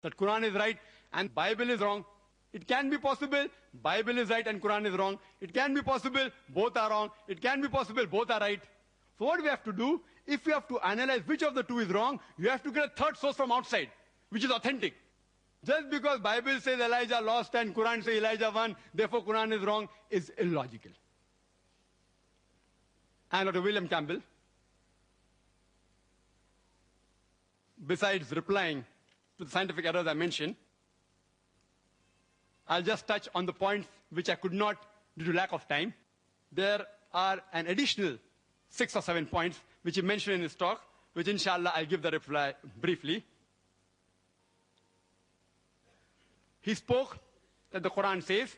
that Quran is right and Bible is wrong. It can be possible, Bible is right and Quran is wrong. It can be possible, both are wrong. It can be possible, both are right. So what we have to do, if we have to analyze which of the two is wrong, you have to get a third source from outside, which is authentic. Just because Bible says Elijah lost and Quran says Elijah won, therefore Quran is wrong, is illogical. And Dr. William Campbell, besides replying to the scientific errors I mentioned, I'll just touch on the points which I could not due to lack of time. There are an additional 6 or 7 points which he mentioned in his talk, which inshallah I'll give the reply briefly. He spoke that the Quran says,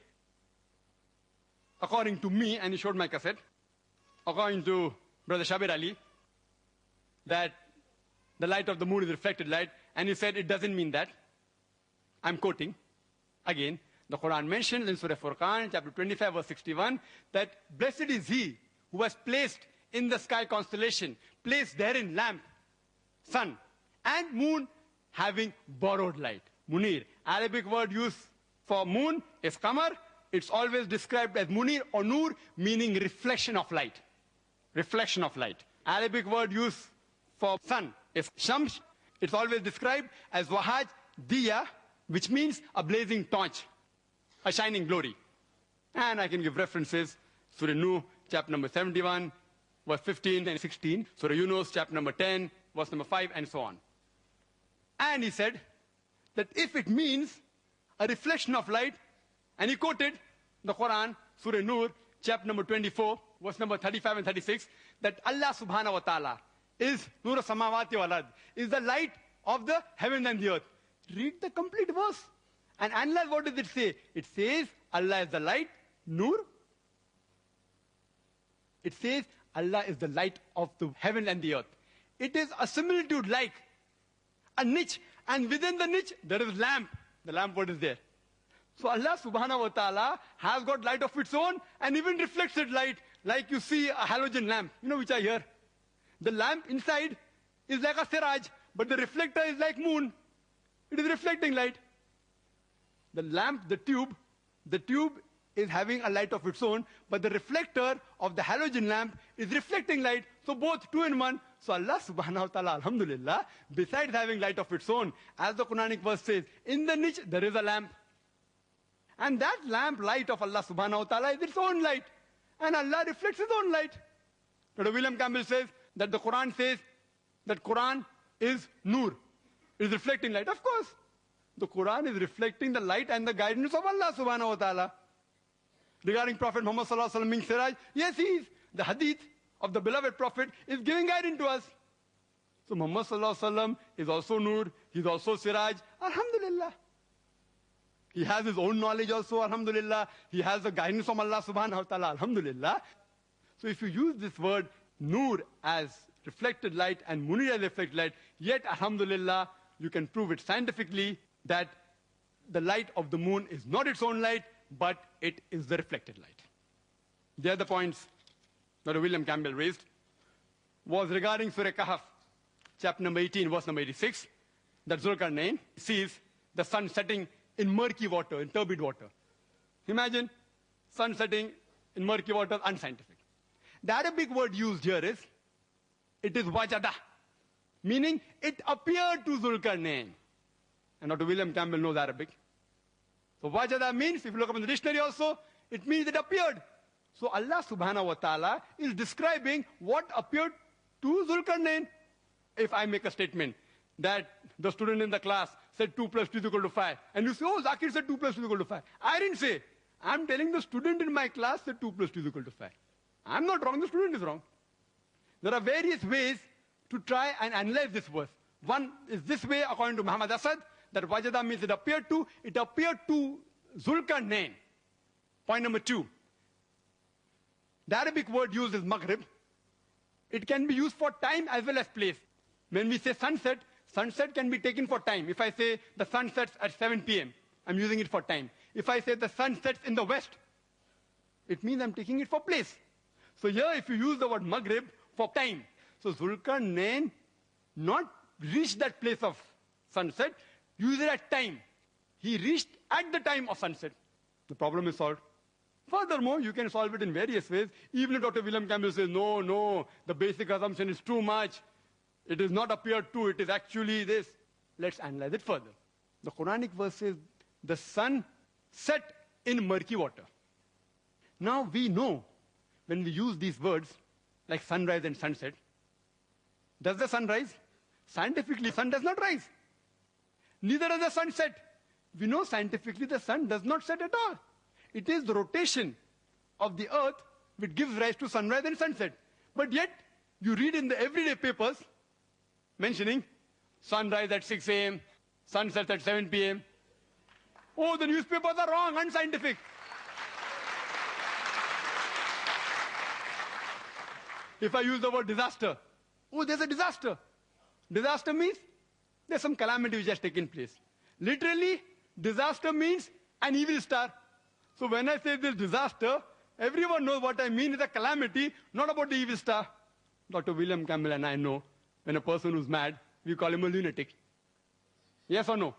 according to me, and he showed my cassette, according to Brother Shabir Ali, that the light of the moon is reflected light, and he said it doesn't mean that. I'm quoting again. The Quran mentions in Surah Furqan, chapter 25, verse 61, that blessed is he who has placed in the sky constellation, placed therein lamp, sun, and moon having borrowed light. Munir. Arabic word used for moon is qamar. It's always described as munir or nur, meaning reflection of light. Reflection of light. Arabic word used for sun is shams. It's always described as wahaj diya, which means a blazing torch, a shining glory. And I can give references. Surah Nuh, chapter number 71, verse 15 and 16. Surah Yunus, chapter number 10, verse number 5, and so on. And he said that if it means a reflection of light, and he quoted the Quran, Surah Nur, chapter number 24, verse number 35 and 36, that Allah subhanahu wa ta'ala is Nur samawati wal ard, is the light of the heaven and the earth. Read the complete verse and analyze what does it say. It says Allah is the light, Nur. It says Allah is the light of the heaven and the earth. It is a similitude like a niche, and within the niche there is lamp. The lamp word is there. So Allah subhanahu wa ta'ala has got light of its own and even reflected light, like you see a halogen lamp, which I hear. The lamp inside is like a siraj, but the reflector is like moon. It is reflecting light. The lamp, the tube is having a light of its own, but the reflector of the halogen lamp is reflecting light. So both two in one. So Allah subhanahu wa ta'ala, alhamdulillah, besides having light of its own, as the Quranic verse says, in the niche there is a lamp. And that lamp light of Allah subhanahu wa ta'ala is its own light. And Allah reflects His own light. Dr. William Campbell says that the Quran says that Quran is nur, is reflecting light. Of course, the Quran is reflecting the light and the guidance of Allah subhanahu wa ta'ala. Regarding Prophet Muhammad sallallahu alaihi wasallam being siraj, yes, he is. The hadith of the beloved Prophet is giving guidance to us. So Muhammad sallallahu alaihi wasallam is also nur, he's also siraj, alhamdulillah. He has his own knowledge also, alhamdulillah. He has the guidance from Allah subhanahu wa ta'ala, alhamdulillah. So if you use this word nur as reflected light and munir as reflected light, yet alhamdulillah, you can prove it scientifically that the light of the moon is not its own light, but it is the reflected light. The other points that William Campbell raised was regarding Surah Kahf, chapter number 18, verse number 86, that Zulkarnain sees the sun setting in murky water, in turbid water. Imagine sun setting in murky water, unscientific. The Arabic word used here is, it is wajada, meaning it appeared to Zulkarnain. And Dr. William Campbell knows Arabic. So wajada means, if you look up in the dictionary also, it means it appeared. So Allah subhanahu wa ta'ala is describing what appeared to Zulkarnain. If I make a statement that the student in the class said 2 plus 2 is equal to 5, and you say, oh, Zakir said 2 plus 2 is equal to 5. I didn't say. I'm telling the student in my class that 2 plus 2 is equal to 5. I'm not wrong, the student is wrong. There are various ways to try and analyze this verse. One is this way, according to Muhammad Asad, that wajada means it appeared to Zulkarnain. Point number 2. The Arabic word used is maghrib. It can be used for time as well as place. When we say sunset, sunset can be taken for time. If I say the sun sets at 7 p.m., I'm using it for time. If I say the sun sets in the west, it means I'm taking it for place. So here, if you use the word maghrib for time, so Zulkarnain not reached that place of sunset use it at time. He reached at the time of sunset. The problem is solved. Furthermore, you can solve it in various ways. Even if Dr. William Campbell says, no, the basic assumption is too much. It is not appeared to, it is actually this. Let's analyze it further. The Quranic verse says, the sun set in murky water. Now we know, when we use these words, like sunrise and sunset, does the sun rise? Scientifically, sun does not rise. Neither does the sun set. We know scientifically the sun does not set at all. It is the rotation of the earth which gives rise to sunrise and sunset. But yet, you read in the everyday papers mentioning sunrise at 6 a.m., sunset at 7 p.m. Oh, the newspapers are wrong, unscientific. If I use the word disaster, oh, there's a disaster. Disaster means there's some calamity which has taken place. Literally, disaster means an evil star. So when I say this disaster, everyone knows what I mean is a calamity, not about the evil star. Dr. William Campbell and I know when a person who's mad, we call him a lunatic. Yes or no?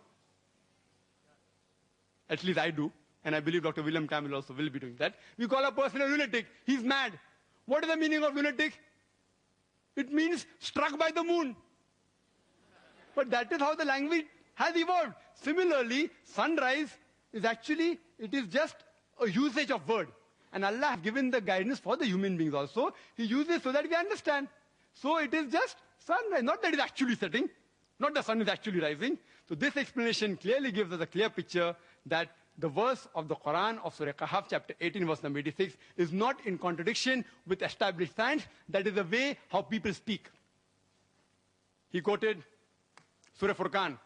At least I do. And I believe Dr. William Campbell also will be doing that. We call a person a lunatic. He's mad. What is the meaning of lunatic? It means struck by the moon. But that is how the language has evolved. Similarly, sunrise is actually, it is just a usage of word. And Allah has given the guidance for the human beings also. He uses so that we understand. So it is just sunrise, not that it's actually setting, not the sun is actually rising. So this explanation clearly gives us a clear picture that the verse of the Quran of Surah Kahf, chapter 18, verse number 86, is not in contradiction with established science. That is the way how people speak. He quoted Surah Furqan,